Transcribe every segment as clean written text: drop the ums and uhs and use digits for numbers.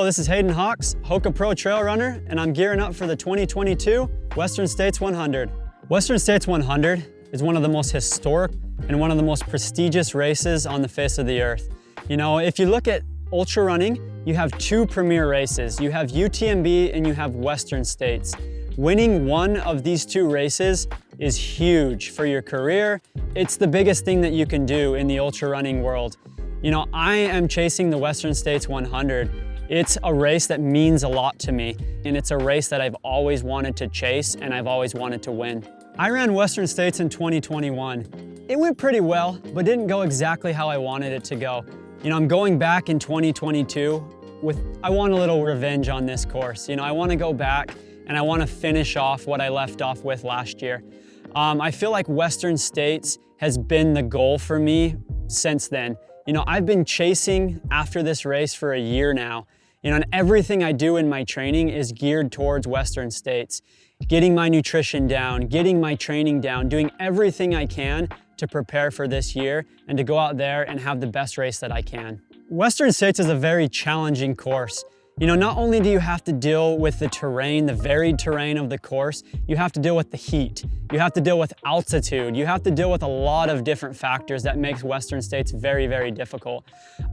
this is Hayden Hawks, Hoka Pro Trail Runner, and I'm gearing up for the 2022 Western States 100. Western States 100 is one of the most historic and one of the most prestigious races on the face of the earth. You know, if you look at ultra running, you have two premier races. You have UTMB and you have Western States. Winning one of these two races is huge for your career. It's the biggest thing that you can do in the ultra running world. You know, I am chasing the Western States 100. It's a race that means a lot to me, and it's a race that I've always wanted to chase and I've always wanted to win. I ran Western States in 2021. It went pretty well, but didn't go exactly how I wanted it to go. You know, I'm going back in 2022 I want a little revenge on this course. You know, I want to go back and I want to finish off what I left off with last year. I feel like Western States has been the goal for me since then. You know, I've been chasing after this race for a year now. You know, and everything I do in my training is geared towards Western States. Getting my nutrition down, getting my training down, doing everything I can to prepare for this year and to go out there and have the best race that I can. Western States is a very challenging course. You know, not only do you have to deal with the terrain, the varied terrain of the course, you have to deal with the heat, you have to deal with altitude, you have to deal with a lot of different factors that makes Western States very, very difficult.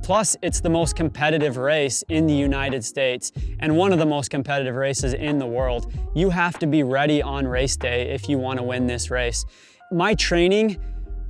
Plus, it's the most competitive race in the United States and one of the most competitive races in the world. You have to be ready on race day if you want to win this race. My training,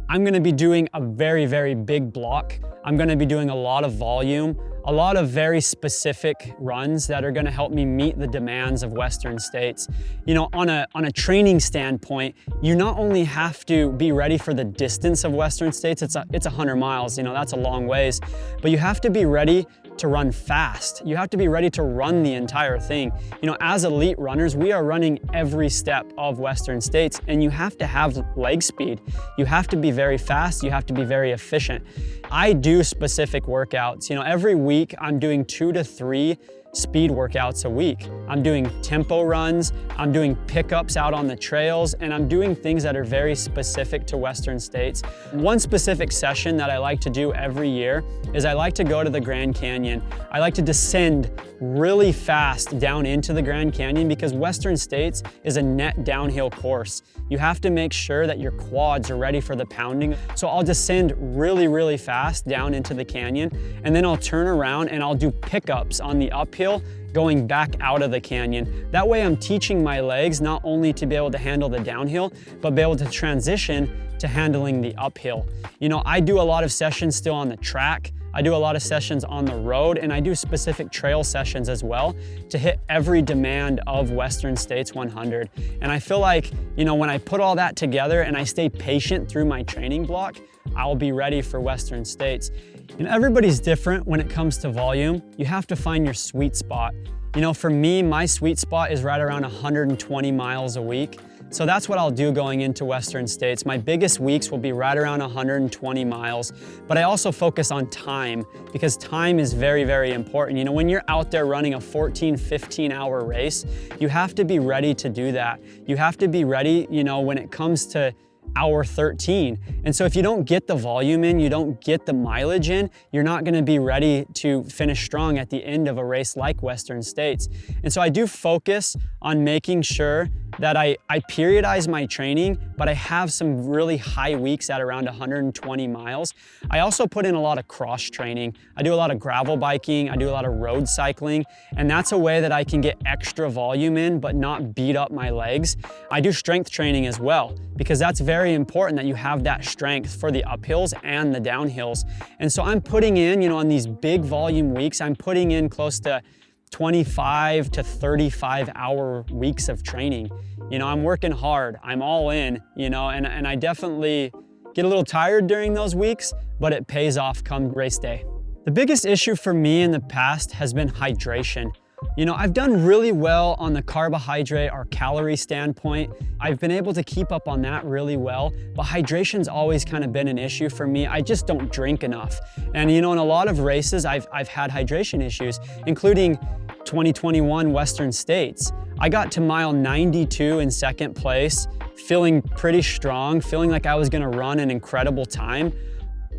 I'm going to be doing a very, very big block. I'm going to be doing a lot of volume, a lot of very specific runs that are going to help me meet the demands of Western States. You know, on a training standpoint, you not only have to be ready for the distance of Western States, it's 100 miles, you know, that's a long ways, but you have to be ready to run fast. You have to be ready to run the entire thing. You know, as elite runners, we are running every step of Western States, and you have to have leg speed. You have to be very fast. You have to be very efficient. I do specific workouts. You know, every week I'm doing 2 to 3 speed workouts a week. I'm doing tempo runs, I'm doing pickups out on the trails, and I'm doing things that are very specific to Western States. One specific session that I like to do every year is I like to go to the Grand Canyon. I like to descend really fast down into the Grand Canyon because Western States is a net downhill course. You have to make sure that your quads are ready for the pounding. So I'll descend really, really fast down into the canyon, and then I'll turn around and I'll do pickups on the uphill going back out of the canyon. That way I'm teaching my legs not only to be able to handle the downhill, but be able to transition to handling the uphill. You know, I do a lot of sessions still on the track. I do a lot of sessions on the road, and I do specific trail sessions as well to hit every demand of Western States 100. And I feel like, you know, when I put all that together and I stay patient through my training block, I'll be ready for Western States. And everybody's different when it comes to volume. You have to find your sweet spot. You know, for me, my sweet spot is right around 120 miles a week. So that's what I'll do going into Western States. My biggest weeks will be right around 120 miles, but I also focus on time because time is very, very important. You know, when you're out there running a 14, 15-hour race, you have to be ready to do that. You have to be ready, you know, when it comes to hour 13. And so if you don't get the volume in, you don't get the mileage in, you're not going to be ready to finish strong at the end of a race like Western States. And so I do focus on making sure that I periodize my training, but I have some really high weeks at around 120 miles. I also put in a lot of cross training. I do a lot of gravel biking, I do a lot of road cycling, and that's a way that I can get extra volume in, but not beat up my legs. I do strength training as well, because that's very important that you have that strength for the uphills and the downhills. And so I'm putting in, you know, on these big volume weeks, I'm putting in close to 25 to 35 hour weeks of training. You know, I'm working hard, I'm all in, you know, and I definitely get a little tired during those weeks, but it pays off come race day. The biggest issue for me in the past has been hydration. You know, I've done really well on the carbohydrate or calorie standpoint. I've been able to keep up on that really well, but hydration's always kind of been an issue for me. I just don't drink enough. And you know, in a lot of races, I've had hydration issues, including 2021 Western States. I got to mile 92 in second place, feeling pretty strong, feeling like I was gonna run an incredible time.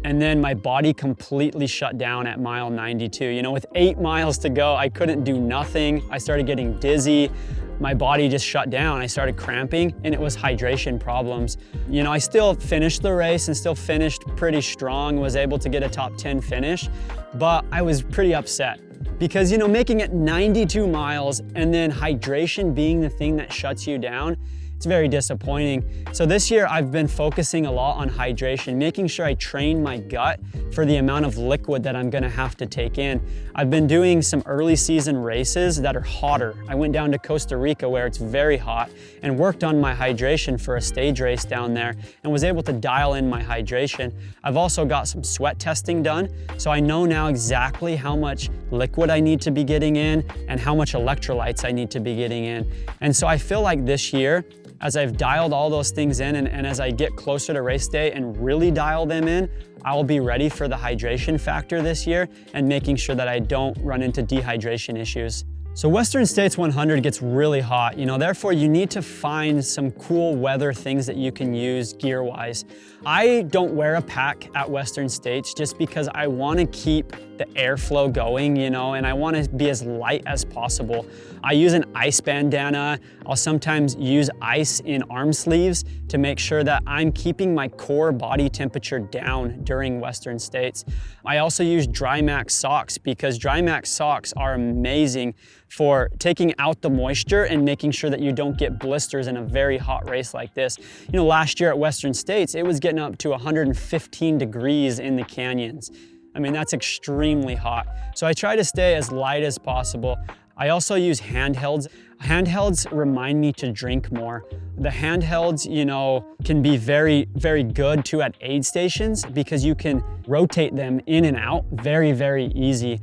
And then my body completely shut down at mile 92. You know, with 8 miles to go, I couldn't do nothing. I started getting dizzy. My body just shut down. I started cramping, and it was hydration problems. You know, I still finished the race and still finished pretty strong, was able to get a top 10 finish, but I was pretty upset because, you know, making it 92 miles and then hydration being the thing that shuts you down, it's very disappointing. So this year I've been focusing a lot on hydration, making sure I train my gut for the amount of liquid that I'm gonna have to take in. I've been doing some early season races that are hotter. I went down to Costa Rica where it's very hot and worked on my hydration for a stage race down there and was able to dial in my hydration. I've also got some sweat testing done, so I know now exactly how much liquid I need to be getting in and how much electrolytes I need to be getting in. And so I feel like this year, as I've dialed all those things in and as I get closer to race day and really dial them in, I'll be ready for the hydration factor this year and making sure that I don't run into dehydration issues. So Western States 100 gets really hot, you know, therefore you need to find some cool weather things that you can use gear-wise. I don't wear a pack at Western States just because I want to keep the airflow going, you know, and I want to be as light as possible. I use an ice bandana. I'll sometimes use ice in arm sleeves to make sure that I'm keeping my core body temperature down during Western States. I also use Drymax socks because Drymax socks are amazing for taking out the moisture and making sure that you don't get blisters in a very hot race like this. You know, last year at Western States, it was getting up to 115 degrees in the canyons. I mean, that's extremely hot. So I try to stay as light as possible. I also use handhelds. Handhelds remind me to drink more. The handhelds, you know, can be very, very good too at aid stations because you can rotate them in and out very, very easy.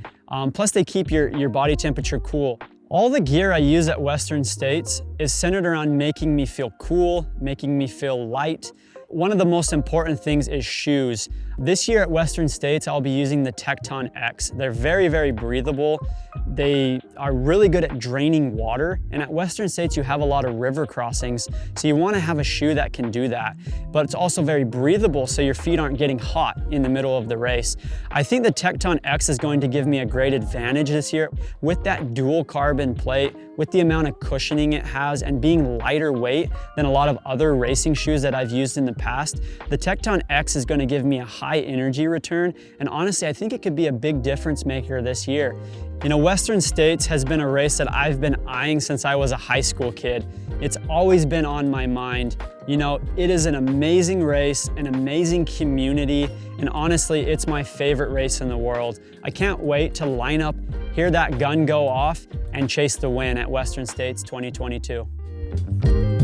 Plus they keep your body temperature cool. All the gear I use at Western States is centered around making me feel cool, making me feel light. One of the most important things is shoes. This year at Western States, I'll be using the Tecton X. They're very, very breathable. They are really good at draining water. And at Western States, you have a lot of river crossings. So you wanna have a shoe that can do that. But it's also very breathable so your feet aren't getting hot in the middle of the race. I think the Tecton X is going to give me a great advantage this year with that dual carbon plate, with the amount of cushioning it has and being lighter weight than a lot of other racing shoes that I've used in the past. The Tecton X is gonna give me a high energy return. And honestly, I think it could be a big difference maker this year. You know, Western States has been a race that I've been eyeing since I was a high school kid. It's always been on my mind. You know, it is an amazing race, an amazing community, and honestly, it's my favorite race in the world. I can't wait to line up, hear that gun go off, and chase the win at Western States 2022.